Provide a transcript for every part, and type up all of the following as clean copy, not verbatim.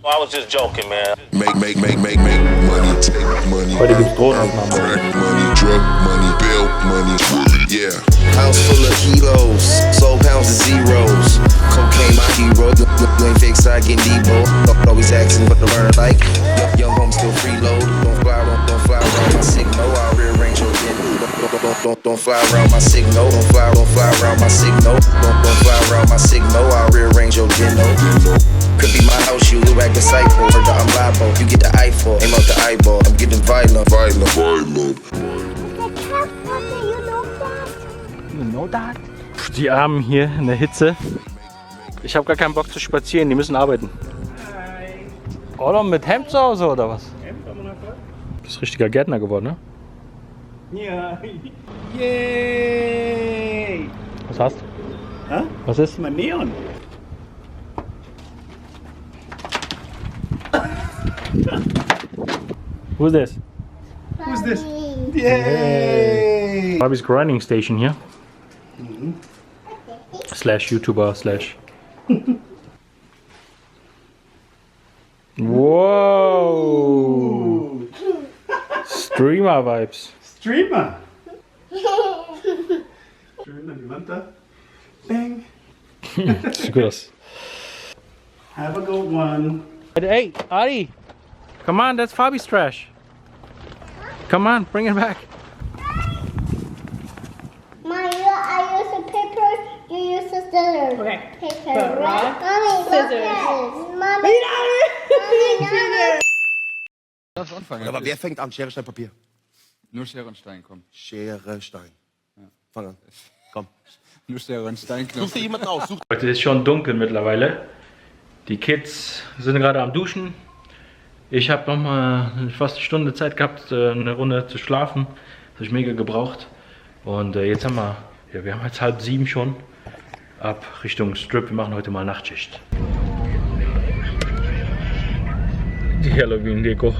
I was just joking, man. Make money, take money. Heute gibt's Drohnenaufnahmen. Crack money, drug money, bill money, yeah. House full of kilos, sold pounds of zeros. Cocaine my hero, you ain't fake side getting Debo. Always asking what to learn like. Young home still freeload. Don't fly around my signal. I'll rearrange your dinner. Don't fly around my signal. Don't fly around my signal. Don't fly around my signal. I'll rearrange your dinner. Could be my house, you look like a psycho. Heard that I'm liable, you get the eyeball. Aim out the eyeball, I'm getting violent. You know that? Die Armen hier in der Hitze. Ich habe gar keinen Bock zu spazieren, die müssen arbeiten. Oder mit Hemd zu Hause oder was? Du bist richtiger Gärtner geworden, ne? Ja. Yay! Was hast du? Hä? Was ist? Mein Neon. Who's this? Who's this? Yay! Bobby's grinding station hier. Slash YouTuber slash. Wow! Streamer Vibes. Streamer. Schön an die Wand da. Bang. Sieht gut aus. Have a good one. Hey, Adi! Come on, that's Fabi's trash. Come on, bring it back. Mom, I use a paper, you use a scissors. Okay. Paper, But right? Mommy, scissors. Mommy, Lass anfangen. Aber wer fängt an? Schere, Stein, Papier. Nur Schere und Stein, komm. Schere, Stein. Fang an. Komm. Nur Schere und Stein, Such dir jemanden aus. Es ist schon dunkel mittlerweile. Die Kids sind gerade am Duschen. Ich habe noch mal fast eine Stunde Zeit gehabt, eine Runde zu schlafen. Das habe ich mega gebraucht. Und jetzt haben wir haben jetzt 6:30 schon. Ab Richtung Strip. Wir machen heute mal Nachtschicht. Die Halloween-Deko.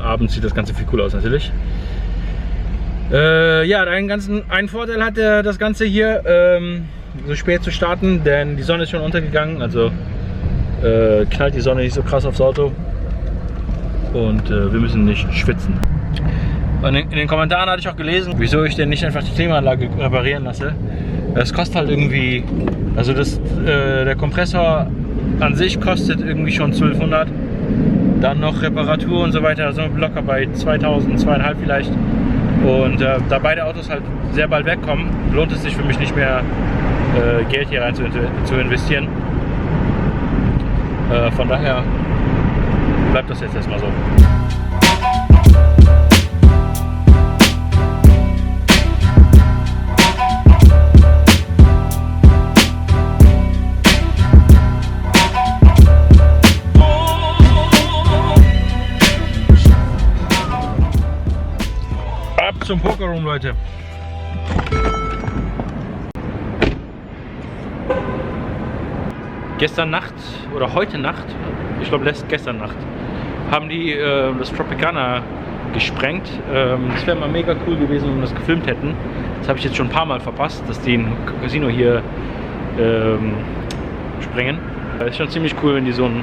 Abends sieht das Ganze viel cooler aus natürlich. Ja, einen Vorteil hat das Ganze hier, so spät zu starten, denn die Sonne ist schon untergegangen, also knallt die Sonne nicht so krass aufs Auto und wir müssen nicht schwitzen. Und in den Kommentaren hatte ich auch gelesen, wieso ich denn nicht einfach die Klimaanlage reparieren lasse. Das kostet halt irgendwie, also der Kompressor an sich kostet irgendwie schon 1200. Dann noch Reparatur und so weiter, also locker bei 2000, 2500 vielleicht. Und da beide Autos halt sehr bald wegkommen, lohnt es sich für mich nicht mehr, Geld hier rein zu investieren. Von daher bleibt das jetzt erstmal so. Zum Pokerroom, Leute. Gestern Nacht oder heute Nacht, ich glaube gestern Nacht, haben die das Tropicana gesprengt. Das wäre mal mega cool gewesen, wenn wir das gefilmt hätten. Das habe ich jetzt schon ein paar Mal verpasst, dass die ein Casino hier sprengen. Das ist schon ziemlich cool, wenn die so ein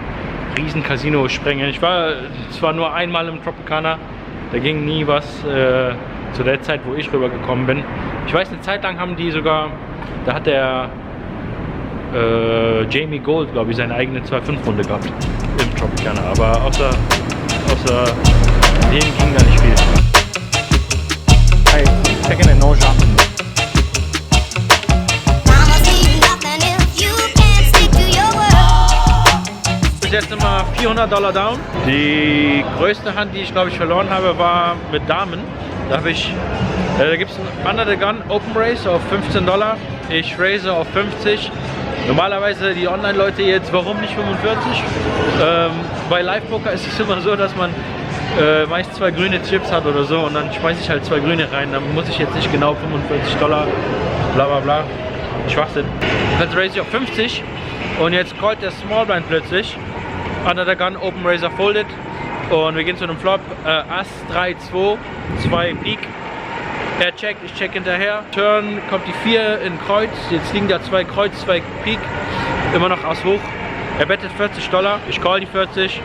riesen Casino sprengen. Ich war zwar nur einmal im Tropicana, da ging nie was. Zu der Zeit, wo ich rübergekommen bin. Ich weiß, eine Zeit lang haben die sogar, da hat der Jamie Gold, glaube ich, seine eigene 2.5-Runde gehabt im Tropicana, aber außer dem ging da nicht viel. Hey, taking a no jump. Bis jetzt immer $400 down. Die größte Hand, die ich glaube ich verloren habe, war mit Damen. Da gibt es ein Under the Gun Open Race auf $15. Ich raise auf 50. Normalerweise die Online-Leute jetzt, warum nicht 45? Bei Live-Poker ist es immer so, dass man meist 2 grüne Chips hat oder so und dann schmeiße ich halt 2 grüne rein. Dann muss ich jetzt nicht genau $45, bla bla bla. Schwachsinn. Jetzt raise ich auf 50 und jetzt callt der Small Blind plötzlich. Under the Gun Open Raiser folded. Und wir gehen zu einem Flop, Ass 3, 2, 2 Pik. Er checkt, ich check hinterher. Turn kommt die 4 in Kreuz, jetzt liegen da 2 Kreuz, 2 Pik. Immer noch Ass hoch. Er bettet $40, ich call die 40.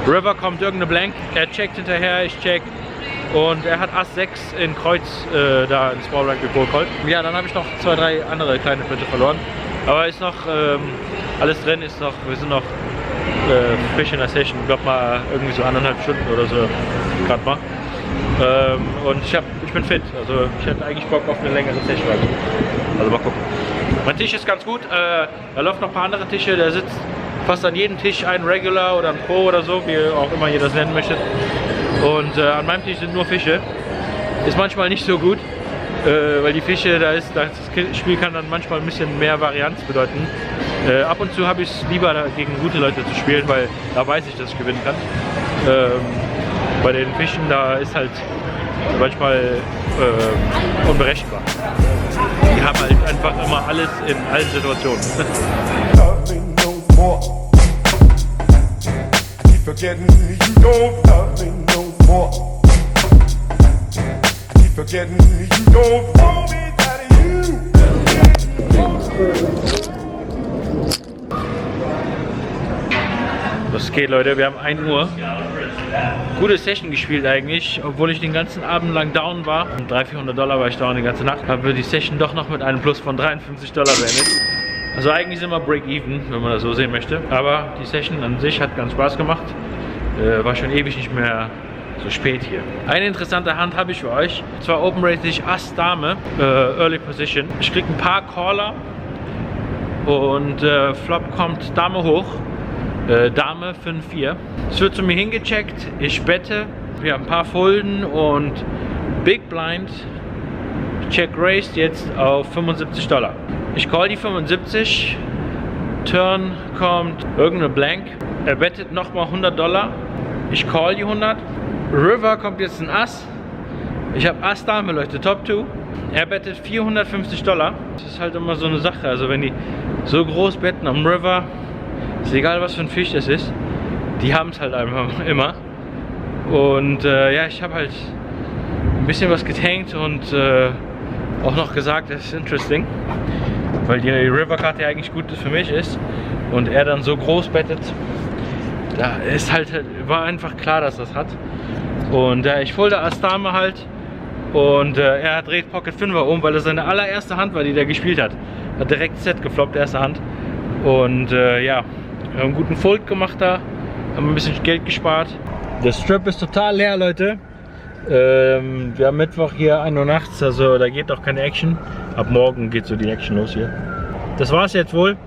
River kommt irgendeine Blank, er checkt hinterher, ich check. Und er hat Ass 6 in Kreuz da ins Small Blind gecallt. Ja, dann habe ich noch 2, 3 andere kleine Flitte verloren. Aber ist noch alles drin, ist noch, wir sind noch frisch in der Session. Ich glaube mal irgendwie so 1,5 Stunden oder so gerade mal. Und ich bin fit, also ich hätte eigentlich Bock auf eine längere Session. Also mal gucken. Mein Tisch ist ganz gut, da läuft noch ein paar andere Tische, da sitzt fast an jedem Tisch ein Regular oder ein Pro oder so, wie auch immer ihr das nennen möchtet. Und an meinem Tisch sind nur Fische. Ist manchmal nicht so gut, weil die Fische, das Spiel kann dann manchmal ein bisschen mehr Varianz bedeuten. Ab und zu habe ich es lieber gegen gute Leute zu spielen, weil da weiß ich, dass ich gewinnen kann. Bei den Fischen, da ist halt manchmal unberechenbar. Die haben halt einfach immer alles in allen Situationen. Love me no more. I keep forgetting you don't love me no more. I keep forgetting you don't want me that you. Was geht, Leute? Wir haben 1 Uhr. Gute Session gespielt eigentlich, obwohl ich den ganzen Abend lang down war. Und $300-400 war ich down die ganze Nacht. Haben wir die Session doch noch mit einem Plus von $53 beendet. Also eigentlich sind wir Break-Even, wenn man das so sehen möchte. Aber die Session an sich hat ganz Spaß gemacht. War schon ewig nicht mehr so spät hier. Eine interessante Hand habe ich für euch. Und zwar Open Race ich Ass Dame, Early Position. Ich kriege ein paar Caller und Flop kommt Dame hoch. Dame 5-4. Es wird zu mir hingecheckt, ich bette, wir haben ein paar Folden und Big Blind Check Raised jetzt auf $75. Ich call die 75, Turn kommt irgendeine Blank, er bettet nochmal $100, ich call die 100, River kommt jetzt ein Ass, ich habe Ass Dame, Leute, Top 2, er bettet $450. Das ist halt immer so eine Sache, also wenn die so groß betten am River, ist egal was für ein Fisch das ist, die haben es halt einfach immer. Und ja, ich habe halt ein bisschen was getankt und auch noch gesagt, das ist interesting, weil die River-Karte ja eigentlich gut für mich ist und er dann so groß bettet, da ist halt, war einfach klar, dass das hat. Und ich folde Ass Dame halt und er dreht Pocket 5er um, weil das seine allererste Hand war, die der gespielt hat. Hat direkt Set gefloppt, erste Hand. Und ja, wir haben einen guten Fold gemacht da, haben ein bisschen Geld gespart. Der Strip ist total leer, Leute. Wir haben Mittwoch hier 1 Uhr nachts, also da geht auch keine Action. Ab morgen geht so die Action los hier. Das war's jetzt wohl.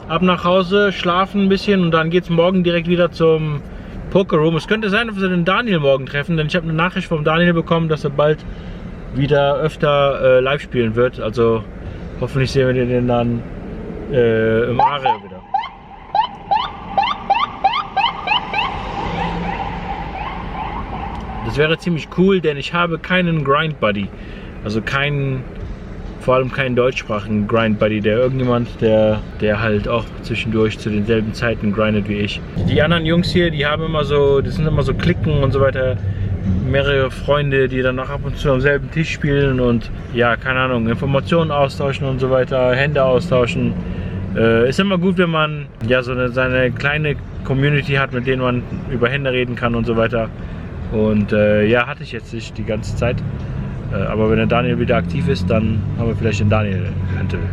Ab nach Hause, schlafen ein bisschen und dann geht's morgen direkt wieder zum Poker Room. Es könnte sein, dass wir den Daniel morgen treffen, denn ich habe eine Nachricht vom Daniel bekommen, dass er bald wieder öfter live spielen wird. Also hoffentlich sehen wir den dann im Aare wieder. Das wäre ziemlich cool, denn ich habe keinen Grind Buddy. Also vor allem keinen deutschsprachigen Grind Buddy, der halt auch zwischendurch zu denselben Zeiten grindet wie ich. Die anderen Jungs hier, die haben immer so, das sind immer so Klicken und so weiter. Mehrere Freunde, die dann auch ab und zu am selben Tisch spielen und ja, keine Ahnung, Informationen austauschen und so weiter, Hände austauschen. Ist immer gut, wenn man ja so seine kleine Community hat, mit denen man über Hände reden kann und so weiter. Und ja, hatte ich jetzt nicht die ganze Zeit. Aber wenn der Daniel wieder aktiv ist, dann haben wir vielleicht den Daniel eventuell.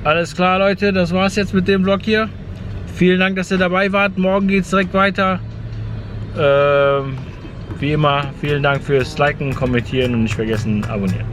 Alles klar, Leute, das war's jetzt mit dem Vlog hier. Vielen Dank, dass ihr dabei wart. Morgen geht's direkt weiter. Wie immer, vielen Dank fürs Liken, Kommentieren und nicht vergessen, abonnieren.